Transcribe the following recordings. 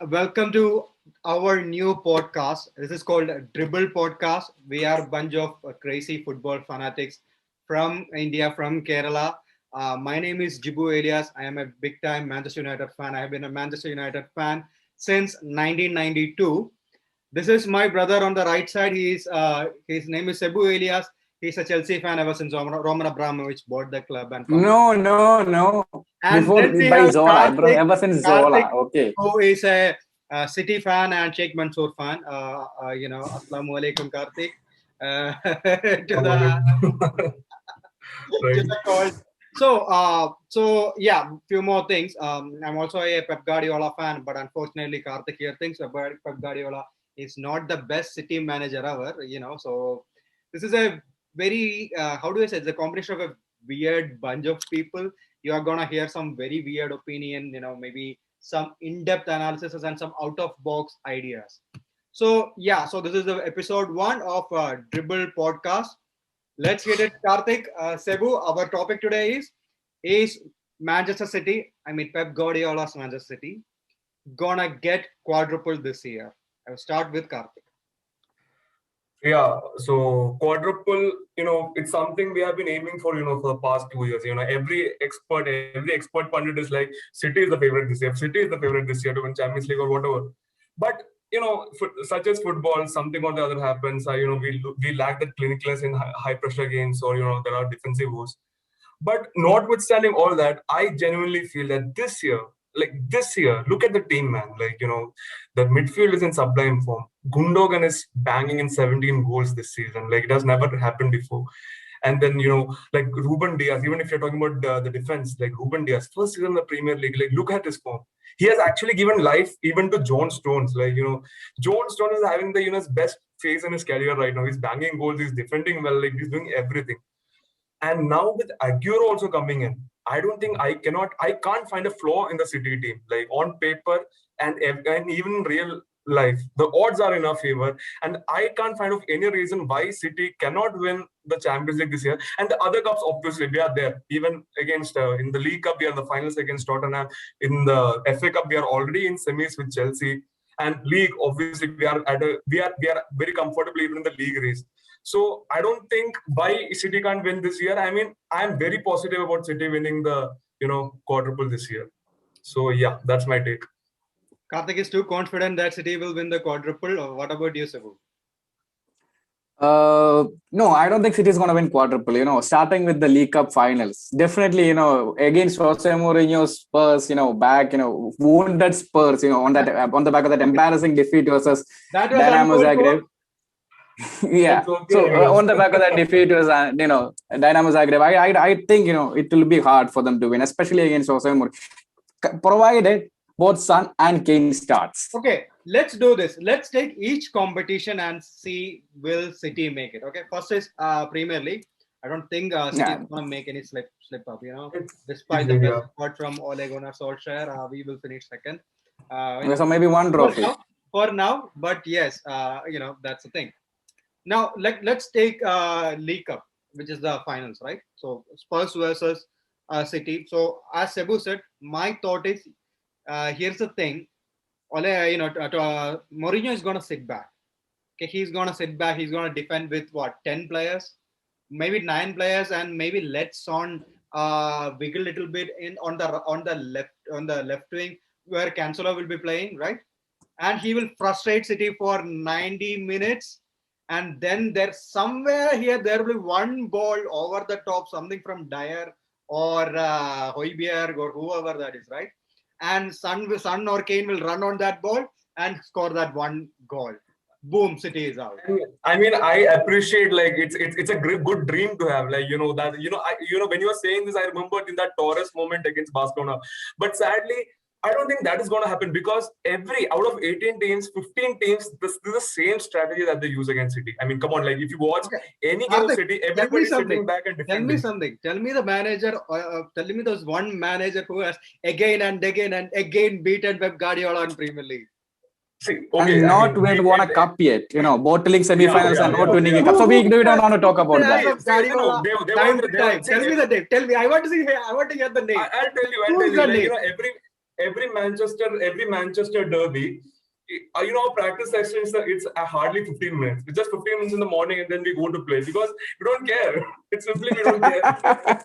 Welcome to our new podcast. This is called Dribble Podcast. We are a bunch of crazy football fanatics from India, from Kerala. My name is Jibu Elias. I am a big time Manchester United fan. I have been a Manchester United fan since 1992. This is my brother on the right side. His name is Cebu Elias. He's a Chelsea fan ever since Roman Abramovich bought the club and founded. No. And Before then we by have Zola, bro, ever since Karthik, Zola. Okay. who is a, City fan and Sheikh Mansour fan. Assalamu alaikum, Karthik. To the to Right. the call. So yeah, few more things. I'm also a Pep Guardiola fan, but unfortunately, Karthik here thinks about Pep Guardiola is not the best City manager ever. So this is a very how do I say? It's a combination of a weird bunch of people. You are gonna hear some very weird opinion. Maybe some in-depth analysis and some out-of-box ideas. So yeah, so this is the episode one of Dribble Podcast. Let's get it, Karthik. Cebu, our topic today is Manchester City. I mean Pep Guardiola's Manchester City gonna get quadruple this year. I'll start with Karthik. Yeah, so quadruple, it's something we have been aiming for, for the past 2 years. Every expert pundit is like, City is the favorite this year. City is the favorite this year to win Champions League or whatever. But, such as football, something or the other happens. We lack that clinicalness in high pressure games, or, there are defensive woes. But notwithstanding all that, I genuinely feel that this year, look at the team, man. The midfield is in sublime form. Gundogan is banging in 17 goals this season. Like, it has never happened before. And then, like Ruben Diaz, even if you're talking about the defense, like Ruben Diaz, first season in the Premier League, like, look at his form. He has actually given life even to John Stones. John Stones is having his best phase in his career right now. He's banging goals, he's defending well, like, he's doing everything. And now with Aguero also coming in, I can't find a flaw in the City team. Like, on paper and even in real life, the odds are in our favor. And I can't find of any reason why City cannot win the Champions League this year. And the other cups, obviously, we are there. Even against, in the League Cup, we are in the finals against Tottenham. In the FA Cup, we are already in semis with Chelsea. And league, obviously, we are very comfortable even in the league race. So I don't think why City can't win this year. I mean, I'm very positive about City winning the quadruple this year. So yeah, that's my take. Karthik is too confident that City will win the quadruple. Or what about you, Cebu? No, I don't think City is going to win quadruple. Starting with the League Cup finals, definitely, against Jose Mourinho's Spurs, back, wounded Spurs, on the back of that embarrassing defeat versus That was Dynamo uncalled for. Zagreb. Yeah. It's okay. So on the back of that defeat was, Dynamo Zagreb. I think it will be hard for them to win, especially against Jose Mourinho, provided both Son and Kane starts. Okay, let's do this. Let's take each competition and see will City make it. Okay, first is Premier League. I don't think City Yeah. is gonna make any slip up. It's Despite the easy, best yeah. support from Ole Gunnar Solskjaer, we will finish second. So maybe one trophy. For now, but yes, that's the thing. Now let's take League Cup, which is the finals, right? So Spurs versus City. So as Cebu said, my thought is here's the thing. Ole, Mourinho is gonna sit back. Okay, he's gonna sit back. He's gonna defend with what 10 players, maybe 9 players, and maybe let Son wiggle a little bit in on the left wing where Cancelo will be playing, right? And he will frustrate City for 90 minutes. And then there's somewhere here there will be one ball over the top, something from Dyer or Højbjerg or whoever that is, right? And Son or Kane will run on that ball and score that one goal. Boom, City is out. I mean, I appreciate, like, it's a good dream to have, like, when you were saying this, I remembered in that Torres moment against Barcelona. But sadly, I don't think that is going to happen, because out of 18 teams, 15 teams, this is the same strategy that they use against City. I mean, come on, like, if you watch any game of Karthik, City, tell me everybody's something. sitting back and Tell defending. me something. Tell me the manager. Tell me those one manager who has again and again and again beaten Pep Guardiola in Premier League. See, And not won a cup yet, bottling semifinals and not winning a cup. So we don't want to talk about that. Guardiola, they time were- to they were- time. Tell me the name. Tell me. I want to hear the name. I'll tell you. Who's the Like, name? every Manchester derby, practice sessions, it's hardly 15 minutes. It's just 15 minutes in the morning and then we go to play because we don't care. It's simply we don't care.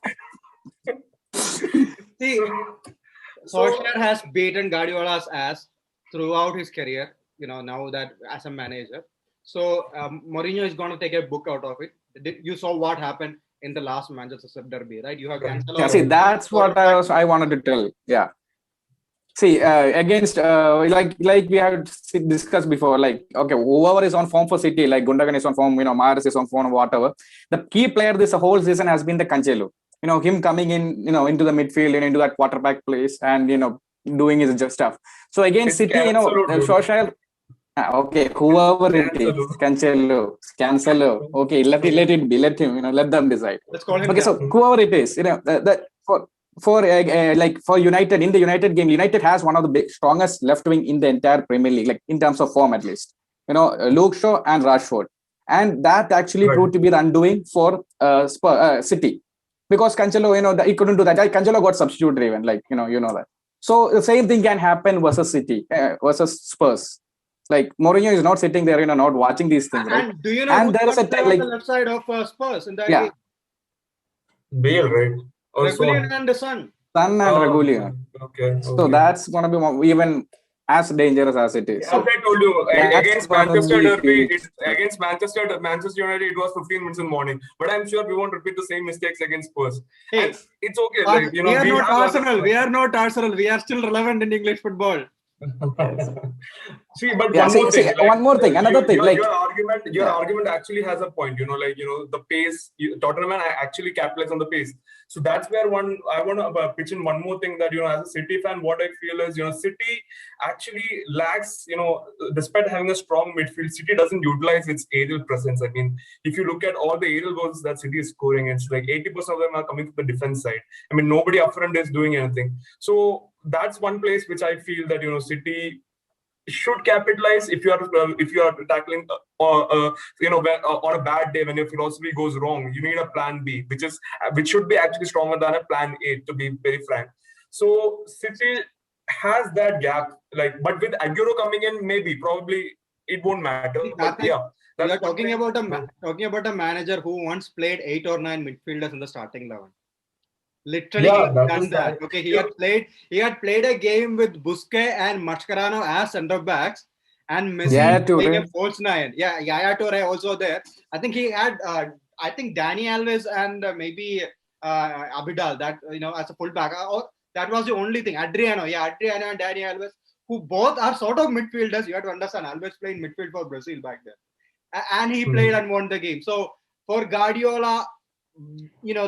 See, Solskjaer has beaten Guardiola's ass throughout his career, now that as a manager. So Mourinho is going to take a book out of it. You saw what happened in the last Manchester derby, right? You have Cancelo. Yeah, see, that's what I wanted to tell. Yeah. See, against like we have discussed before, like, okay, whoever is on form for City, like Gundogan is on form, Mahrez is on form, whatever. The key player this whole season has been the Cancelo. Him coming in, into the midfield and into that quarterback place and doing his just stuff. So against City, Solskjaer. Okay, whoever it is, Cancelo. Okay, let it be. Let him, let them decide. Let's call him. Okay, so whoever it is, for United, in the United game, United has one of the strongest left wing in the entire Premier League, like in terms of form at least. Luke Shaw and Rashford, and that actually proved to be the undoing for City, because Cancelo, he couldn't do that. Cancelo got substitute driven, like you know that. So the same thing can happen versus City, versus Spurs. Like Mourinho is not sitting there, not watching these things, right? And do you know and there is a like the left side of Spurs in that game? Bale, right? Regulion and the Son. Son and Regulion. Okay. So that's going to be even as dangerous as it is. As So I told you, against Manchester Derby, Manchester United, it was 15 minutes in the morning. But I'm sure we won't repeat the same mistakes against Spurs. Hey, and it's okay. We are not Arsenal. We are not Arsenal. We are still relevant in English football. See, but one more thing, another thing. Your argument actually has a point. The pace. Tottenham actually capitalize on the pace. So that's where I want to pitch in one more thing that as a City fan, what I feel is City actually lacks. Despite having a strong midfield, City doesn't utilize its aerial presence. I mean, if you look at all the aerial goals that City is scoring, it's like 80% of them are coming from the defense side. I mean, nobody up front is doing anything. So that's one place which I feel that City should capitalize if you are tackling on a bad day when your philosophy goes wrong. You need a plan B, which should be actually stronger than a plan A, to be very frank. So City has that gap, but with Aguero coming in, probably it won't matter. But yeah, we are talking about a manager who once played 8 or 9 midfielders in the starting 11. Literally done that. Okay, he had played a game with Busquets and Mascherano as centre backs, and Messi playing a false 9. Yeah, Yaya Toure also there. I think he had Dani Alves and maybe Abidal, that as a fullback. That was the only thing. Adriano and Dani Alves, who both are sort of midfielders. You have to understand, Alves played midfield for Brazil back then, and he played and won the game. So for Guardiola,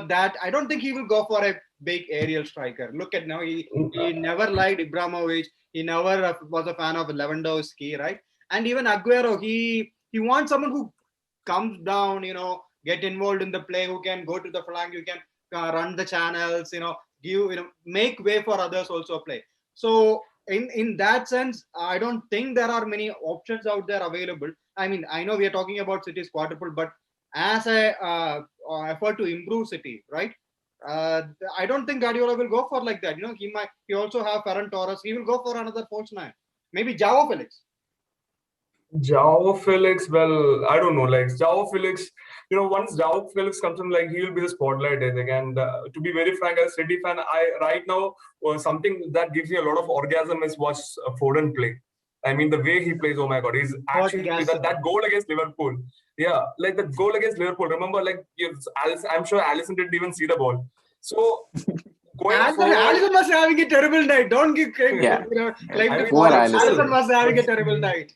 that I don't think he will go for a big aerial striker. Look at now, he never liked Ibrahimovic. He never was a fan of Lewandowski, right? And even Aguero, he wants someone who comes down, get involved in the play, who can go to the flank, who can run the channels, make way for others also play. So in that sense, I don't think there are many options out there available. I mean, I know we are talking about City's quadruple, but as a effort to improve City, right? I don't think Guardiola will go for like that. He also have Ferran Torres. He will go for another false 9. Maybe João Felix. João Felix, well, I don't know. João Felix, once João Felix comes in, he will be the spotlight, I think. And to be very frank, as a City fan, right now, something that gives me a lot of orgasm is watch Foden play. I mean, the way he plays, oh my God, he's actually that goal against Liverpool. Yeah, the goal against Liverpool. Remember, I'm sure Alisson didn't even see the ball. So Alisson was having a terrible night. Don't give credit. Yeah. Alisson was having a terrible night.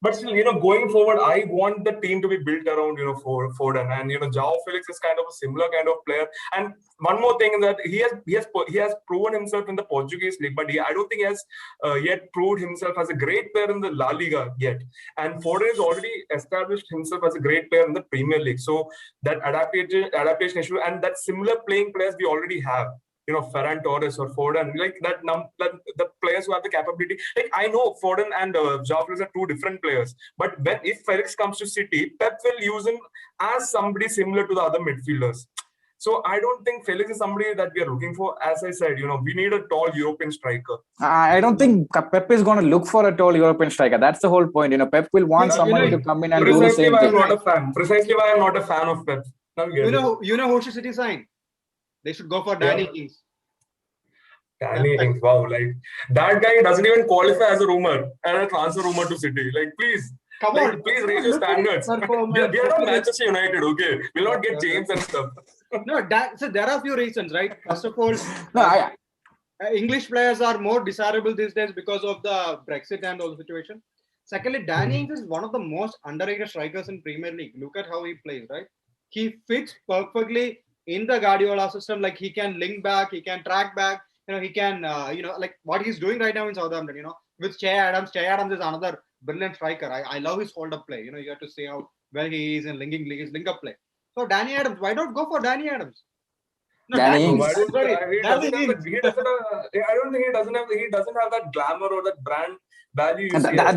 But still, going forward, I want the team to be built around, Foden, and João Felix is kind of a similar kind of player. And one more thing is that he has proven himself in the Portuguese league, but I don't think he has yet proved himself as a great player in the La Liga yet. And Foden has already established himself as a great player in the Premier League. So that adaptation issue and that similar playing players we already have. Ferran Torres or Foden, the players who have the capability. I know Foden and João Felix are two different players, but if Felix comes to City, Pep will use him as somebody similar to the other midfielders. So I don't think Felix is somebody that we are looking for. As I said, we need a tall European striker. I don't think Pep is going to look for a tall European striker. That's the whole point. Pep will want someone to come in and do the Precisely same why thing. I'm not a fan. Precisely why I'm not a fan of Pep. Now You know who should City sign? They should go for Danny Ings. Danny Ings, wow, like that guy doesn't even qualify as a rumor and a transfer rumor to City. Like, please. Come on, please raise your standards. We are not Manchester United, okay? We'll not get James and stuff. No, so there are a few reasons, right? First of all, No, English players are more desirable these days because of the Brexit and all the situation. Secondly, Danny Ings is one of the most underrated strikers in Premier League. Look at how he plays, right? He fits perfectly in the Guardiola system. Like, he can link back, he can track back. He can, like what he's doing right now in Southampton. With Che Adams. Che Adams is another brilliant striker. I love his hold-up play. You have to see how well he is in his link-up play. So Danny Adams, why not go for Danny Adams? No, Danny Ings. I don't think he doesn't have that glamour or that brand value.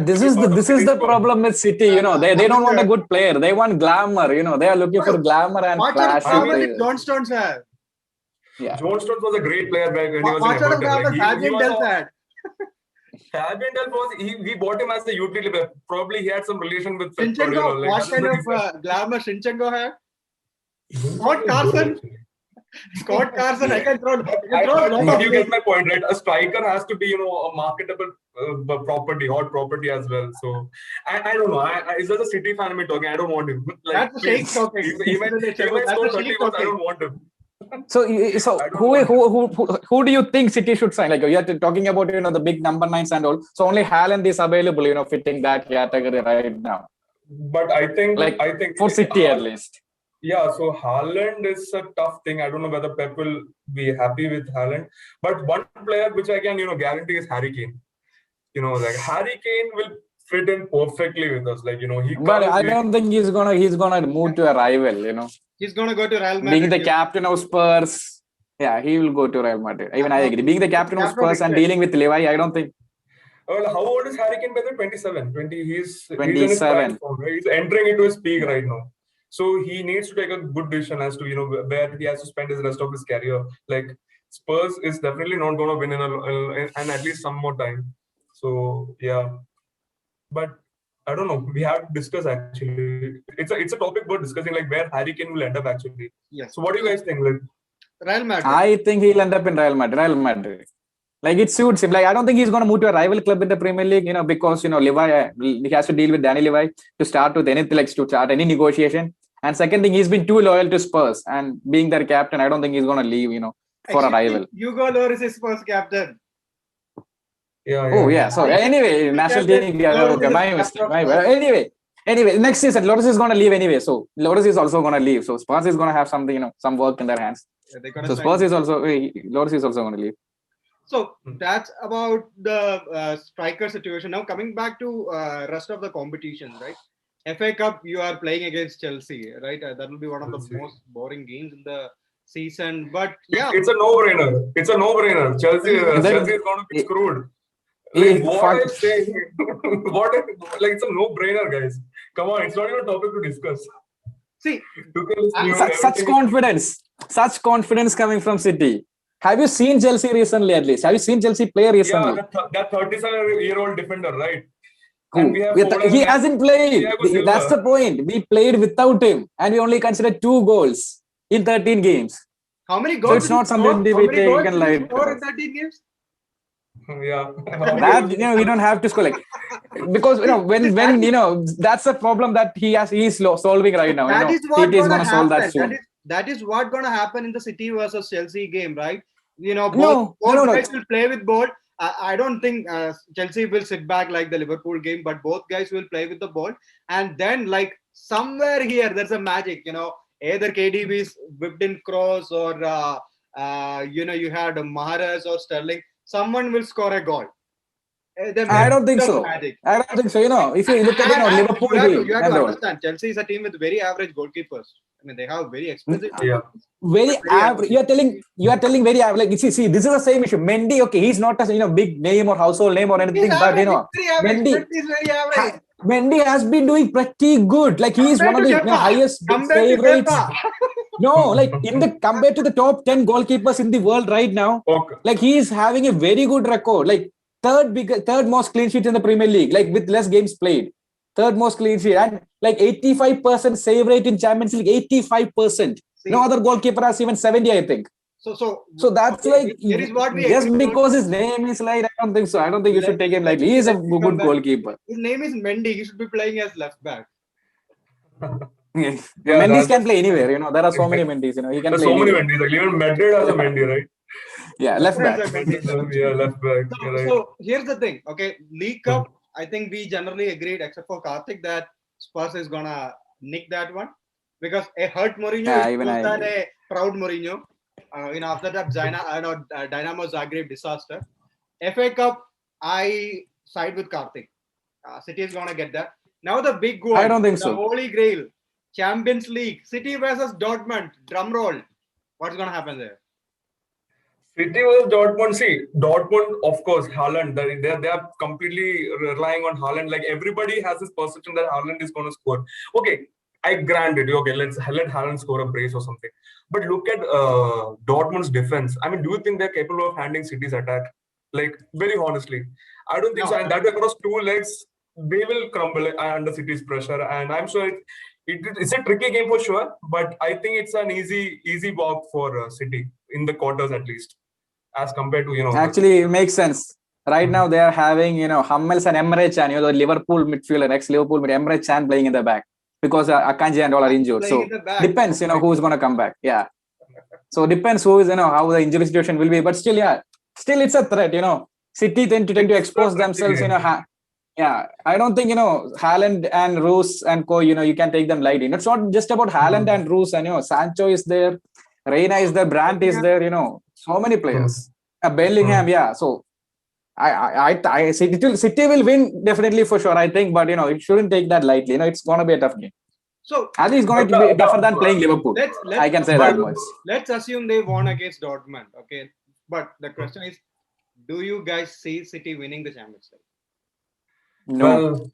This is the problem with City. They don't want a good player. They want glamour. They are looking for glamour and flash. How many John Stones have? Yeah. John Stones was a great player when he was in Everton. Fabian Delph. Fabian Delph we bought him as a utility player. Probably he had some relation with Zinchenko. What kind of glamour Zinchenko had? Scott Carson. Scott Carson. I can throw. You get my point, right? A striker has to be, a marketable property, hot property as well. So I don't know. Is that a City fan me talking? I don't want him. That's a shake topic. He might score 30 goals. I don't want him. So who do you think City should sign? Like, you're talking about the big number 9s and all. So only Haaland is available, fitting that category right now. But I think for City at least. Yeah, so Haaland is a tough thing. I don't know whether Pep will be happy with Haaland. But one player which I can guarantee is Harry Kane. Like Harry Kane will fit in perfectly with us. Like, But I don't think he's gonna move to a rival. He's gonna go to Real Madrid. Being the captain of Spurs, yeah, he will go to Real Madrid. Even I agree. Being the captain of Spurs and dealing with Levi, I don't think. Well, how old is Harry Kane? 27. He's 27. He's entering into his peak right now. So he needs to take a good decision as to where he has to spend his rest of his career. Like, Spurs is definitely not going to win in at least some more time. So yeah, but I don't know. We have to discuss actually. It's a topic worth discussing, like where Harry Kane will end up actually. Yes. So what do you guys think? Like, Real Madrid. I think he'll end up in Real Madrid. Like, it suits him. Like, I don't think he's going to move to a rival club in the Premier League. Because Levi, he has to deal with Danny Levi to start with anything, like to start any negotiation. And second thing, he's been too loyal to Spurs, and being their captain, I don't think he's going to leave. For a rival. Hugo Lloris is Spurs captain. Yeah. Oh yeah. So anyway, national team. Okay, my mistake. Anyway, next season Lloris is going to leave anyway. So Lloris is also going to leave. So Spurs is going to have something, some work in their hands. Yeah, so Spurs is also Lloris is also going to leave. So that's about the striker situation. Now coming back to rest of the competitions, right? FA Cup, you are playing against Chelsea, right? That will be one of the most boring games in the season. But yeah, it's a no-brainer. Chelsea is going to be screwed. Like, what I say, it's a no-brainer, guys. Come on, it's not even a topic to discuss. See, such confidence coming from City. Have you seen Chelsea recently? At least, have you seen Chelsea play recently? Yeah, that 37-year-old defender, right? He hasn't played. That's the point. We played without him, and we only considered 2 goals in 13 games. How many goals? So it's not something we can like. In 13 games? Yeah. That we don't have to score, like, because when that's the problem that he's solving right now. That is what is going to solve that soon. That is what going to happen in the City versus Chelsea game, right? Both guys will play with ball. I don't think Chelsea will sit back like the Liverpool game, but both guys will play with the ball. And then, like, somewhere here, there's a magic, either KDB's whipped in cross or, you had Mahrez or Sterling. Someone will score a goal. I don't think so. I don't think so. If you look at Liverpool game, you have to understand, Chelsea is a team with very average goalkeepers. I mean, they have very expensive. Very average. You are telling very average. Like, see, this is the same issue. Mendy, okay, he's not a big name or household name or anything, but Mendy is very average. Mendy has been doing pretty good. Like he is one of the highest Compared to favorites. Kepa. No, like compared to the top 10 goalkeepers in the world right now, Okay. like he is having a very good record. Like third most clean sheets in the Premier League, like with less games played. Third most clean sheet and like 85% save rate in Champions League. 85%. No other goalkeeper has even 70, I think. So that's like here is what we just agreed because his name is like, I don't think so. I don't think you should take him lightly. He is a good goalkeeper. His name is Mendy. He should be playing as left back. Yeah, Mendy's can play anywhere. You know, there are so many Mendy's. You know, he can There's play so many anywhere. Mendy's. Like even Madrid has a Mendy, right? Yeah, left back. Yeah, left back. Right. So here's the thing. Okay, League Cup. I think we generally agreed, except for Karthik, that Spurs is gonna nick that one because a hurt Mourinho is worse than a proud Mourinho. After that, Dynamo Zagreb disaster. FA Cup, I side with Karthik. City is gonna get that. Now the big one. I don't think the so. Holy Grail, Champions League, City versus Dortmund. Drum roll. What's gonna happen there? City versus Dortmund. See, Dortmund, of course, Haaland. They are completely relying on Haaland. Like everybody has this perception that Haaland is going to score. Okay, I grant it. Okay, let Haaland score a brace or something. But look at Dortmund's defense. I mean, do you think they're capable of handling City's attack? Like, very honestly, I don't think so. And that across two legs, they will crumble under City's pressure. And I'm sure it's a tricky game for sure. But I think it's an easy walk for City in the quarters at least, as compared to Actually, it makes sense. Right now, they are having Hummels and Emre Can, the Liverpool midfielder, ex-Liverpool midfielder, Emre Can playing in the back because Akanji and all are injured. So depends, who's going to come back. Yeah. So depends who is, how the injury situation will be. But still, it's a threat. City tend to expose themselves. Yeah, I don't think Haaland and Roos and co. You can take them lightly. It's not just about Haaland and Roos and Sancho is there, Reina is there, Brandt is there. So many players. Bellingham, yeah. So I City will win definitely for sure. I think, but it shouldn't take that lightly. It's going to be a tough game. So I think it's going to be tougher than playing Liverpool. I can say that much. Let's assume they won against Dortmund. Okay, but the question is, do you guys see City winning the Champions League? No.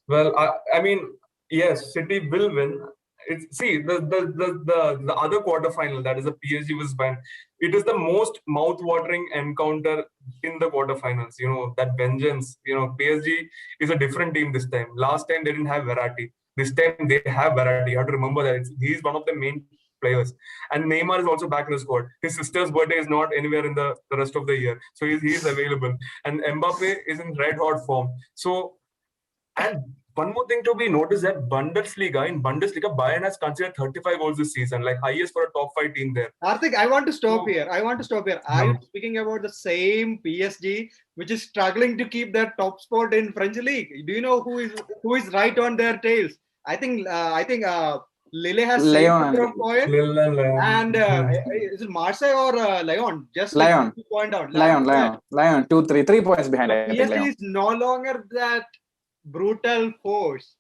Well, I mean, yes, City will win. The other quarterfinal, that is the PSG versus Bayern. It is the most mouth-watering encounter in the quarterfinals. That vengeance. PSG is a different team this time. Last time they didn't have Verratti. This time they have Verratti. You have to remember that he's one of the main players. And Neymar is also back in the squad. His sister's birthday is not anywhere in the rest of the year. So he's available. And Mbappe is in red-hot form. So, and one more thing to be noticed that in Bundesliga, Bayern has considered 35 goals this season, like highest for a top 5 team there. Karthik, I want to stop here. Are you speaking about the same PSG which is struggling to keep their top spot in French league? Do you know who is right on their tails? I think Lille has Lyon. points. And is it Marseille or Lyon? Just Lyon. To point out. Lyon. 3 points behind. PSG is no longer that brutal force.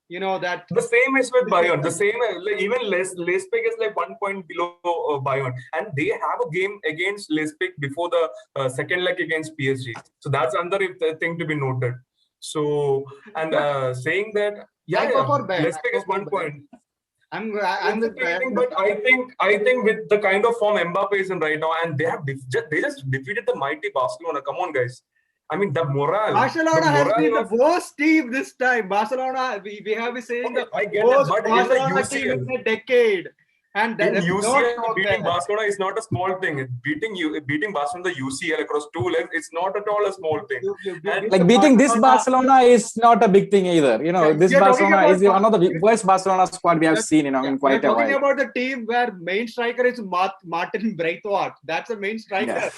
That the same is with Bayern. The same, like even Leipzig is like 1 point below Bayern, and they have a game against Leipzig before the second leg against PSG. So that's another thing to be noted. So saying that, Leipzig is 1 point. I'm but I think with the kind of form Mbappe is in right now, and they just defeated the mighty Barcelona. Come on, guys. I mean, the morale. Barcelona has been the worst team this time. Barcelona, we have been saying the worst Barcelona team in a decade. And in UCL, beating Barcelona is not a small thing. Beating Barcelona the UCL across 2 legs, it's not at all a small thing. Like beating this Barcelona is not a big thing either. This Barcelona is one of the worst Barcelona squad we have seen. In quite a while. Talking about the team where main striker is Martin Braithwaite. That's the main striker. Yeah.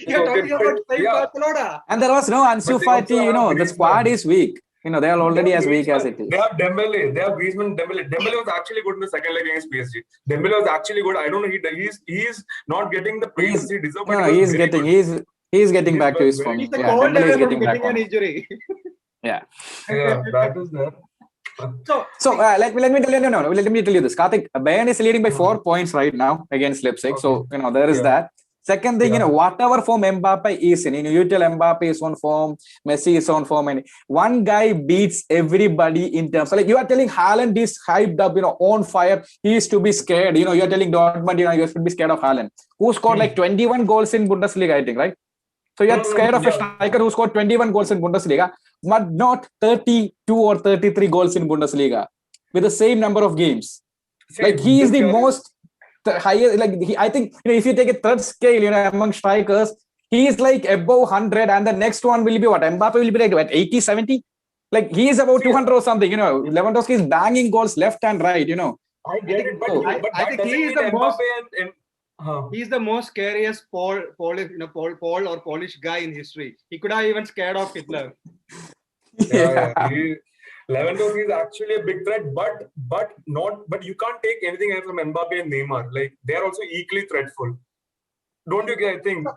You're talking about Barcelona. And there was no Ansu Fati. The squad is weak. They are already as weak as it is. They have Dembele. They have Griezmann. Dembele was actually good in the second leg against PSG. Dembele was actually good. I don't know. He's not getting the praise he deserves. No, he's getting back to his form. He's Dembele is getting an injury. Yeah, that is there. So let me tell you. Let me tell you this. Karthik, Bayern is leading by 4 points right now against Leipzig. So there is that. Second thing, whatever form Mbappe is in, you tell Mbappe is on form, Messi is on form, and one guy beats everybody in terms. So like you are telling Haaland is hyped up, on fire. He is to be scared. You are telling Dortmund, you should be scared of Haaland, who scored like 21 goals in Bundesliga, I think, right? So you're scared of a striker who scored 21 goals in Bundesliga, but not 32 or 33 goals in Bundesliga with the same number of games. Like he is the most higher, like I think if you take a third scale, among strikers, he is like above 100, and the next one will be what? Mbappe will be like what, 80, 70? Like he is about 200 or something. Lewandowski is banging goals left and right. I get it, but I think he is the most. He's the most scariest Paul or Polish guy in history. He could have even scared off Hitler. Lewandowski is actually a big threat, but you can't take anything else from Mbappe and Neymar. Like they are also equally threatful. Don't you guys think?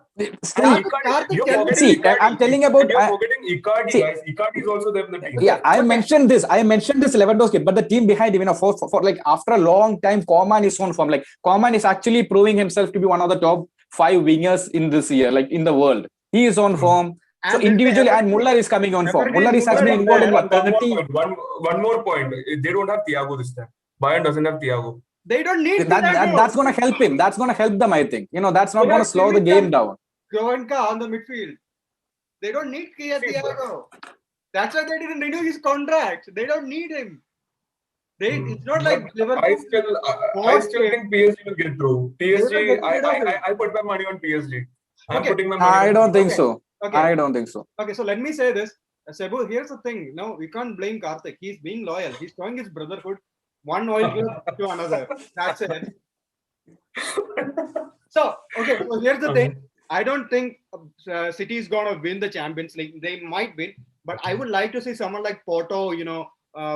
I'm telling about. You're forgetting Icardi, guys. Icardi is also there in the team. Yeah, I mentioned this Lewandowski, but the team behind him, for like after a long time, Koeman is on form. Like Koeman is actually proving himself to be one of the top 5 wingers in this year, like in the world. He is on form. So individually, and Muller is coming on form. Muller is has been involved in what, 30. One more point. They don't have Thiago this time. Bayern doesn't have Thiago. They don't need that's going to help him. That's going to help them, I think. That's not going to slow the game down. Goenka on the midfield. They don't need Thiago. That's why they didn't renew his contract. They don't need him. It's not like Liverpool. I still think PSG will get through. PSG, I put my money on PSG. I'm putting my money I don't think so. Okay. I don't think so. Okay, so let me say this. Cebu, here's the thing. No, we can't blame Karthik. He's being loyal. He's showing his brotherhood. One oil club to another. That's it. So here's the thing. I don't think City is going to win the Champions League. They might win, but I would like to see someone like Porto,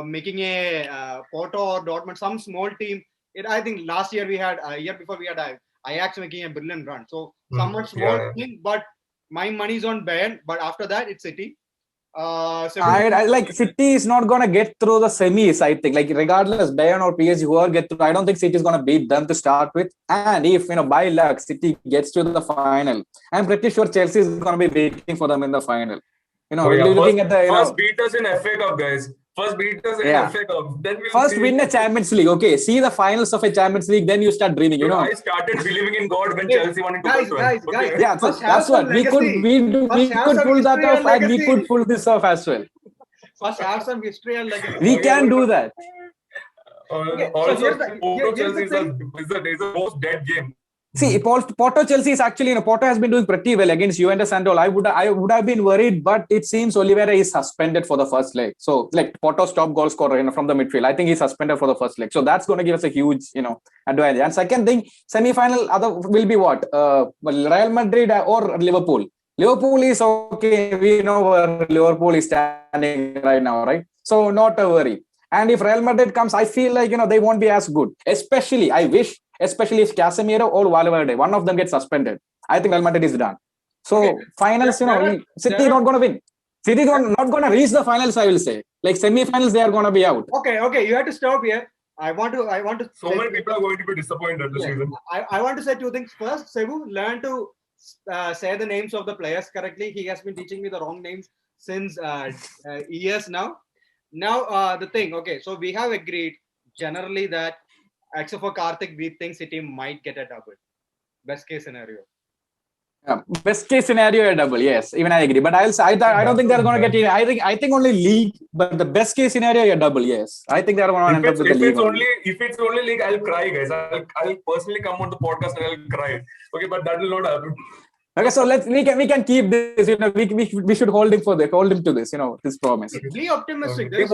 making a Porto or Dortmund, some small team. I think last year year before we had Ajax making a brilliant run. So someone small team, but my money's on Bayern. But after that, it's City. I like City is not going to get through the semis, I think. Like regardless, Bayern or PSG, whoever get through, I don't think City is going to beat them to start with. And if by luck City gets to the final, I'm pretty sure Chelsea is going to be waiting for them in the final. Looking at the first beat us in FA Cup, guys. First beat us in FA Cup. Then first win a Champions League. Okay, see the finals of a Champions League, then you start dreaming. I started believing in God when Chelsea won in 2012. Guys. Yeah, that's what we could pull that off, and we could pull this off as well. First, have some history and legacy. We can do that. Also, Chelsea is the most dead game. See, Porto Chelsea is actually, Porto has been doing pretty well against Juventus and all. I would have been worried, but it seems Oliveira is suspended for the first leg. So, like Porto's top goal scorer, from the midfield, I think he's suspended for the first leg. So that's going to give us a huge, advantage. And second thing, semi-final will be what? Real Madrid or Liverpool. Liverpool is okay. We know where Liverpool is standing right now, right? So not a worry. And if Real Madrid comes, I feel like, they won't be as good. Especially if Casemiro or Valverde, one of them gets suspended. I think Real Madrid is done. So finals, City is not going to win. City is not going to reach the finals, I will say. Like semi-finals, they are going to be out. Okay. You have to stop here. I want to. So many people are going to be disappointed this season. I want to say 2 things. First, Cebu, learn to say the names of the players correctly. He has been teaching me the wrong names since years now. Now, the thing, so we have agreed generally that except for Karthik, we think City might get a double. Best case scenario. Yeah, best case scenario a double, yes. Even I agree. But I don't think they're going to get it. I think only league, but the best case scenario a double, yes. I think they're going to end up with the league. If it's only league, I'll cry, guys. I'll personally come on the podcast and I'll cry. Okay, but that will not happen. Okay, so we can keep this. We should hold him to this. This promise. Be optimistic. If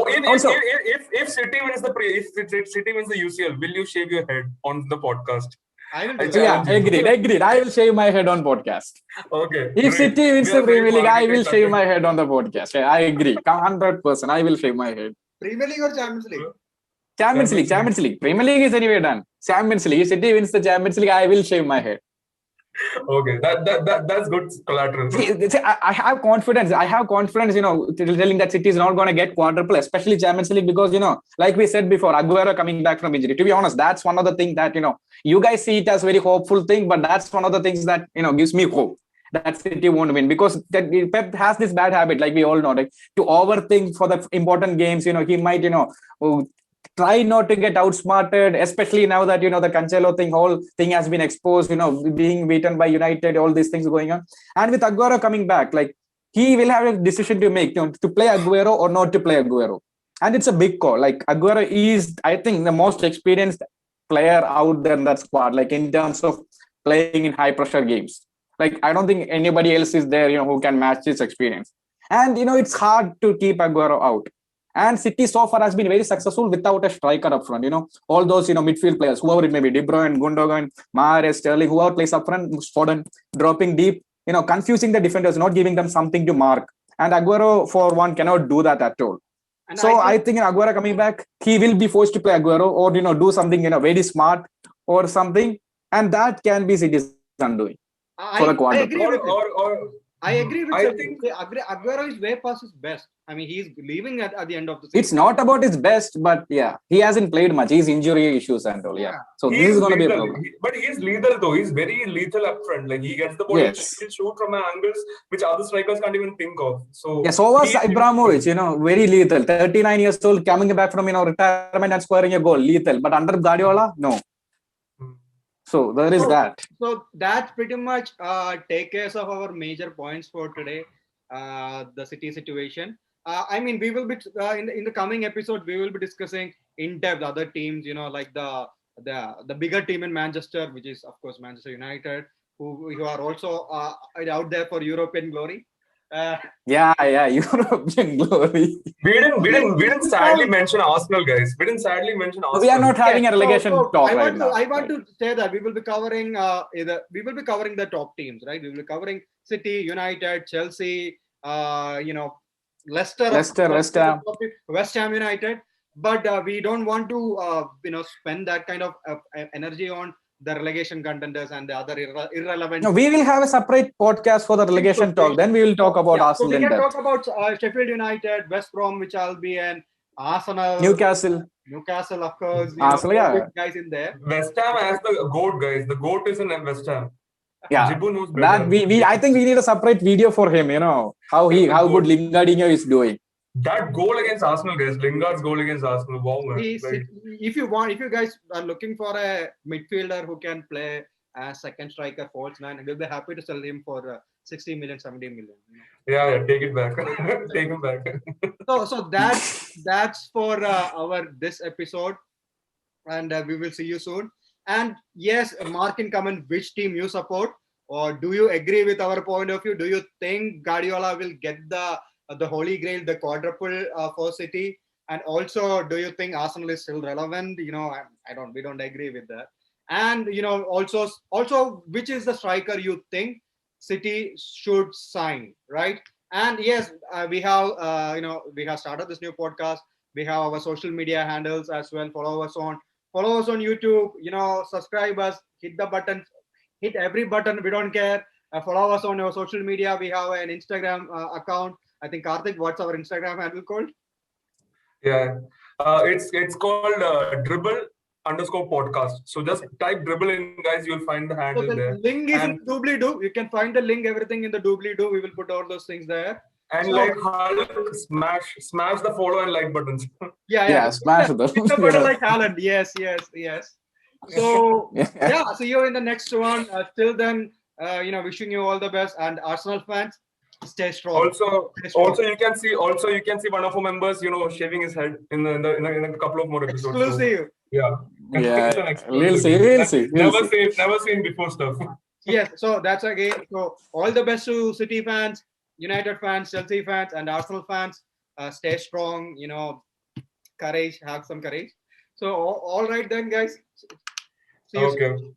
City wins the UCL, will you shave your head on the podcast? I will. Agreed. I will shave my head on podcast. Okay. If City wins the Premier League, I will shave my head on the podcast. I agree. 100%. I will shave my head. Premier League or Champions League? Champions League. Premier League is anyway done. Champions League. If City wins the Champions League, I will shave my head. Okay, that's good collateral. See, I have confidence. I have confidence, telling that City is not going to get quadruple, especially Champions League, because, like we said before, Aguero coming back from injury. To be honest, that's one of the things that, you guys see it as very hopeful thing, but that's one of the things that, gives me hope that City won't win, because Pep has this bad habit, like we all know, like to overthink for the important games. He might, try not to get outsmarted, especially now that the Cancelo whole thing has been exposed, being beaten by United, all these things going on. And with Aguero coming back, like he will have a decision to make, to play Aguero or not to play Aguero. And it's a big call. Like Aguero is, I think, the most experienced player out there in that squad, like in terms of playing in high pressure games. Like I don't think anybody else is there, who can match his experience. And it's hard to keep Aguero out. And City so far has been very successful without a striker up front. All those midfield players, whoever it may be, De Bruyne, Gundogan, Mahrez, Sterling, whoever plays up front, Foden, dropping deep, confusing the defenders, not giving them something to mark. And Aguero, for one, cannot do that at all. And so I think Aguero coming back, he will be forced to play Aguero or do something very smart or something, and that can be City's undoing for the quadruple. I agree with I you. think Aguero is way past his best. I mean, he's leaving at the end of the season. It's not about his best, but yeah, he hasn't played much. He's injury issues and all. Yeah. So this is going to be a problem. But he's lethal though. He's very lethal up front. Like he gets the ball, he'll shoot from angles which other strikers can't even think of. So yeah, so was Ibrahimovic, very lethal. 39 years old, coming back from retirement and scoring a goal, lethal. But under Guardiola, no. So there is that. So that pretty much take care of our major points for today. The City situation. I mean, we will be in the coming episode. We will be discussing in depth other teams. Like the bigger team in Manchester, which is of course Manchester United, who are also out there for European glory. European glory. We didn't sadly mention Arsenal, guys. We didn't sadly mention Arsenal. We are not having a relegation talk right now. I want to say that we will be covering the top teams, right? We will be covering City, United, Chelsea, Leicester, West Ham United. But we don't want to spend that kind of energy on the relegation contenders and the other irrelevant. No, we will have a separate podcast for the relegation talk. Then we will talk about Arsenal. So we can talk about Sheffield United, West Bromwich Albion, Arsenal, Newcastle, of course. Arsenal, guys in there. West Ham has the GOAT, guys. The GOAT is in West Ham. Yeah, that I think we need a separate video for him. How good Lingardinho is doing. That goal against Arsenal, guys. Lingard's goal against Arsenal. Wow, man. If you guys are looking for a midfielder who can play as second striker, false nine, we'll be happy to sell him for 60 million, 70 million. Yeah, take it back. Take him back. So that's for our this episode, and we will see you soon. And yes, mark in comment which team you support, or do you agree with our point of view? Do you think Guardiola will get the holy grail, the quadruple for City? And also, do you think Arsenal is still relevant? We don't agree with that. And also, which is the striker you think City should sign, right? And yes, we have started this new podcast. We have our social media handles as well. Follow us on YouTube. Subscribe us. Hit the button. Hit every button. We don't care. Follow us on our social media. We have an Instagram account. I think Karthik, what's our Instagram handle called? Yeah, it's called dribble_podcast. So just type dribble in, guys. You'll find the handle there. Link is in doobly-doo. You can find the link, everything in the doobly-doo. We will put all those things there. And smash the follow and like buttons. Yeah, smash them. It's a button like Haaland. Yes. So see you in the next one. Till then, wishing you all the best, and Arsenal fans, stay strong. Also, you can see one of our members, shaving his head in a couple of more episodes. Exclusive. So, yeah. We'll see. Never seen before stuff. Yes. So that's again. So all the best to City fans, United fans, Chelsea fans, and Arsenal fans. Stay strong. Courage. Have some courage. So all right then, guys. See you soon.